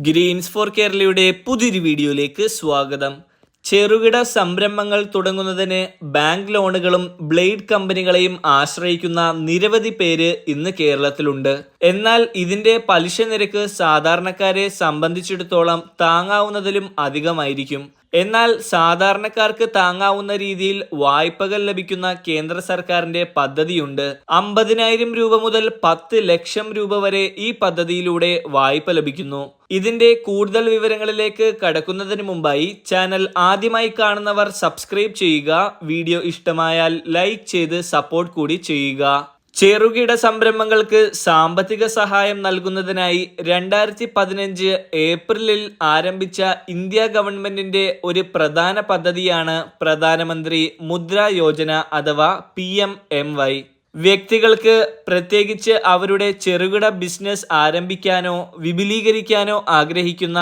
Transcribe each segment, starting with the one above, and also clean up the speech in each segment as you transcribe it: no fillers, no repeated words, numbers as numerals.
Green's four കേരളയുടെ പുതിയൊരു വീഡിയോയിലേക്ക് സ്വാഗതം. ചെറുകിട സംരംഭങ്ങൾ തുടങ്ങുന്നതിന് ബാങ്ക് ലോണുകളും ബ്ലേഡ് കമ്പനികളെയും ആശ്രയിക്കുന്ന നിരവധി പേര് ഇന്ന് കേരളത്തിലുണ്ട്. എന്നാൽ ഇതിന്റെ പലിശ നിരക്ക് സാധാരണക്കാരെ സംബന്ധിച്ചിടത്തോളം താങ്ങാവുന്നതിലും അധികമായിരിക്കും. എന്നാൽ സാധാരണക്കാർക്ക് താങ്ങാവുന്ന രീതിയിൽ വായ്പകൾ ലഭിക്കുന്ന കേന്ദ്ര സർക്കാരിന്റെ പദ്ധതിയുണ്ട്. 50,000 രൂപ മുതൽ 10 ലക്ഷം രൂപ വരെ ഈ പദ്ധതിയിലൂടെ വായ്പ ലഭിക്കുന്നു. ഇതിന്റെ കൂടുതൽ വിവരങ്ങളിലേക്ക് കടക്കുന്നതിന് മുമ്പായി ചാനൽ ആദ്യമായി കാണുന്നവർ സബ്സ്ക്രൈബ് ചെയ്യുക. വീഡിയോ ഇഷ്ടമായാൽ ലൈക്ക് ചെയ്ത് സപ്പോർട്ട് കൂടി ചെയ്യുക. ചെറുകിട സംരംഭങ്ങൾക്ക് സാമ്പത്തിക സഹായം നൽകുന്നതിനായി 2015 ഏപ്രിലിൽ ആരംഭിച്ച ഇന്ത്യ ഗവൺമെന്റിന്റെ ഒരു പ്രധാന പദ്ധതിയാണ് പ്രധാനമന്ത്രി മുദ്ര യോജന അഥവാ PMMY. വ്യക്തികൾക്ക്, പ്രത്യേകിച്ച് അവരുടെ ചെറുകിട ബിസിനസ് ആരംഭിക്കാനോ വിപുലീകരിക്കാനോ ആഗ്രഹിക്കുന്ന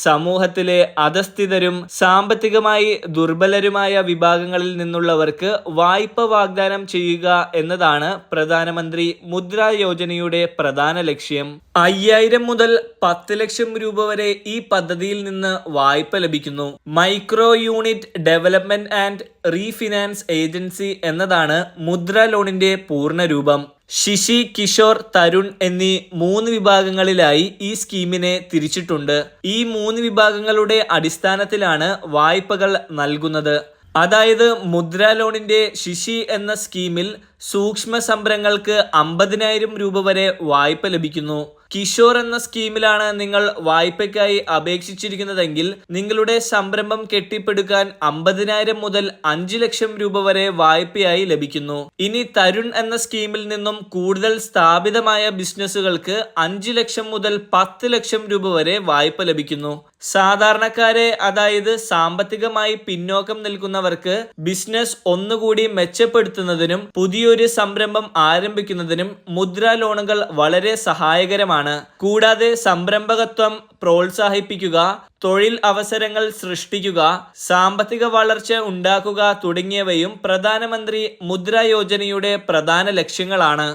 സമൂഹത്തിലെ അധസ്ഥിതരും സാമ്പത്തികമായി ദുർബലരുമായ വിഭാഗങ്ങളിൽ നിന്നുള്ളവർക്ക് വായ്പ വാഗ്ദാനം ചെയ്യുക എന്നതാണ് പ്രധാനമന്ത്രി മുദ്ര യോജനയുടെ പ്രധാന ലക്ഷ്യം. 5,000 മുതൽ 10 ലക്ഷം രൂപ വരെ ഈ പദ്ധതിയിൽ നിന്ന് വായ്പ ലഭിക്കുന്നു. Micro unit development and refinance agency എന്നതാണ് മുദ്ര ലോണിന്റെ പൂർണ്ണരൂപം. ശിശി, കിഷോർ, തരുൺ എന്നീ 3 വിഭാഗങ്ങളിലായി ഈ സ്കീമിനെ തിരിച്ചിട്ടുണ്ട്. ഈ 3 വിഭാഗങ്ങളുടെ അടിസ്ഥാനത്തിലാണ് വായ്പകൾ നൽകുന്നത്. അതായത് മുദ്ര ലോണിന്റെ ശിശി എന്ന സ്കീമിൽ സൂക്ഷ്മ സംരംഭങ്ങൾക്ക് 50,000 രൂപ വരെ വായ്പ ലഭിക്കുന്നു. കിഷോർ എന്ന സ്കീമിലാണ് നിങ്ങൾ വായ്പയ്ക്കായി അപേക്ഷിച്ചിരിക്കുന്നതെങ്കിൽ നിങ്ങളുടെ സംരംഭം കെട്ടിപ്പടുക്കാൻ 50,000 മുതൽ 5 ലക്ഷം രൂപ വരെ വായ്പയായി ലഭിക്കുന്നു. ഇനി തരുൺ എന്ന സ്കീമിൽ നിന്നും കൂടുതൽ സ്ഥാപിതമായ ബിസിനസ്സുകൾക്ക് 5 ലക്ഷം മുതൽ 10 ലക്ഷം രൂപ വരെ വായ്പ ലഭിക്കുന്നു. സാധാരണക്കാരെ, അതായത് സാമ്പത്തികമായി പിന്നോക്കം നിൽക്കുന്നവർക്ക് ബിസിനസ് ഒന്നുകൂടി മെച്ചപ്പെടുത്തുന്നതിനും പുതിയൊരു സംരംഭം ആരംഭിക്കുന്നതിനും മുദ്ര ലോണുകൾ വളരെ സഹായകരമാണ്. കൂടാതെ സംരംഭകത്വം പ്രോത്സാഹിപ്പിക്കുക, തൊഴിൽ അവസരങ്ങൾ സൃഷ്ടിക്കുക, സാമ്പത്തിക വളർച്ച ഉണ്ടാക്കുക തുടങ്ങിയവയും പ്രധാനമന്ത്രി മുദ്ര യോജനയുടെ പ്രധാന ലക്ഷ്യങ്ങളാണ്.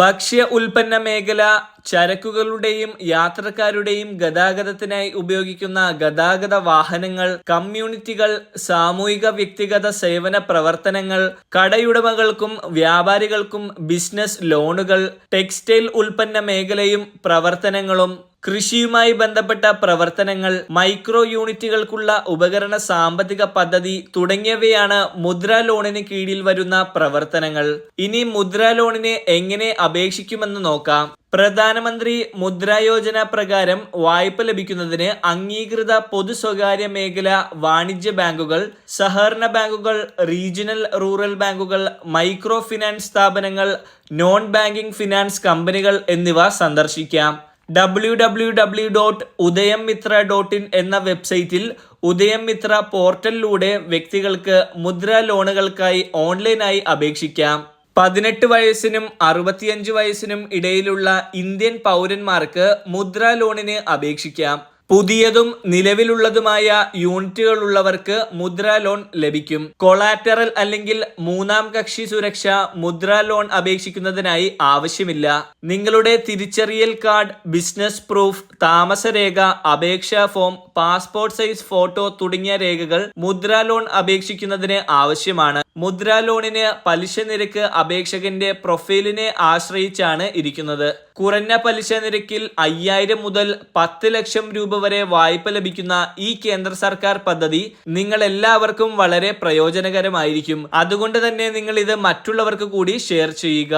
ഭക്ഷ്യ ഉൽപ്പന്ന മേഖല, ചരക്കുകളുടെയും യാത്രക്കാരുടെയും ഗതാഗതത്തിനായി ഉപയോഗിക്കുന്ന ഗതാഗത വാഹനങ്ങൾ, കമ്മ്യൂണിറ്റികൾ, സാമൂഹിക വ്യക്തിഗത സേവന പ്രവർത്തനങ്ങൾ, കടയുടമകൾക്കും വ്യാപാരികൾക്കും ബിസിനസ് ലോണുകൾ, ടെക്സ്റ്റൈൽ ഉൽപ്പന്ന മേഖലയും പ്രവർത്തനങ്ങളും, കൃഷിയുമായി ബന്ധപ്പെട്ട പ്രവർത്തനങ്ങൾ, മൈക്രോ യൂണിറ്റുകൾക്കുള്ള ഉപകരണ സാമ്പത്തിക പദ്ധതി തുടങ്ങിയവയാണ് മുദ്ര ലോണിന് കീഴിൽ വരുന്ന പ്രവർത്തനങ്ങൾ. ഇനി മുദ്ര ലോണിന് എങ്ങനെ അപേക്ഷിക്കുമെന്ന് നോക്കാം. പ്രധാനമന്ത്രി മുദ്ര യോജന പ്രകാരം വായ്പ ലഭിക്കുന്നതിന് അംഗീകൃത പൊതു സ്വകാര്യ മേഖല വാണിജ്യ ബാങ്കുകൾ, സഹകരണ ബാങ്കുകൾ, റീജിയണൽ റൂറൽ ബാങ്കുകൾ, മൈക്രോ ഫിനാൻസ് സ്ഥാപനങ്ങൾ, നോൺ ബാങ്കിംഗ് ഫിനാൻസ് കമ്പനികൾ എന്നിവ സന്ദർശിക്കാം. www.udayamitra.in എന്ന വെബ്സൈറ്റിൽ ഉദയം മിത്ര പോർട്ടലിലൂടെ വ്യക്തികൾക്ക് മുദ്ര ലോണുകൾക്കായി ഓൺലൈനായി അപേക്ഷിക്കാം. 18 വയസ്സിനും 65 വയസ്സിനും ഇടയിലുള്ള ഇന്ത്യൻ പൗരന്മാർക്ക് മുദ്ര ലോണിന് അപേക്ഷിക്കാം. പുതിയതും നിലവിലുള്ളതുമായ യൂണിറ്റുകളുള്ളവർക്ക് മുദ്ര ലോൺ ലഭിക്കും. കൊളാറ്ററൽ അല്ലെങ്കിൽ മൂന്നാം കക്ഷി സുരക്ഷ മുദ്ര ലോൺ അപേക്ഷിക്കുന്നതിനായി ആവശ്യമില്ല. നിങ്ങളുടെ തിരിച്ചറിയൽ കാർഡ്, ബിസിനസ് പ്രൂഫ്, താമസരേഖ, അപേക്ഷാ ഫോം, പാസ്പോർട്ട് സൈസ് ഫോട്ടോ തുടങ്ങിയ രേഖകൾ മുദ്ര ലോൺ അപേക്ഷിക്കുന്നതിന് ആവശ്യമാണ്. മുദ്ര ലോണിന് പലിശ നിരക്ക് അപേക്ഷകന്റെ പ്രൊഫൈലിനെ ആശ്രയിച്ചാണ് ഇരിക്കുന്നത്. കുറഞ്ഞ പലിശ നിരക്കിൽ 5,000 മുതൽ 10 ലക്ഷം രൂപ വരെ വായ്പ ലഭിക്കുന്ന ഈ കേന്ദ്ര സർക്കാർ പദ്ധതി നിങ്ങൾ എല്ലാവർക്കും വളരെ പ്രയോജനകരമായിരിക്കും. അതുകൊണ്ട് തന്നെ നിങ്ങൾ ഇത് മറ്റുള്ളവർക്ക് കൂടി ഷെയർ ചെയ്യുക.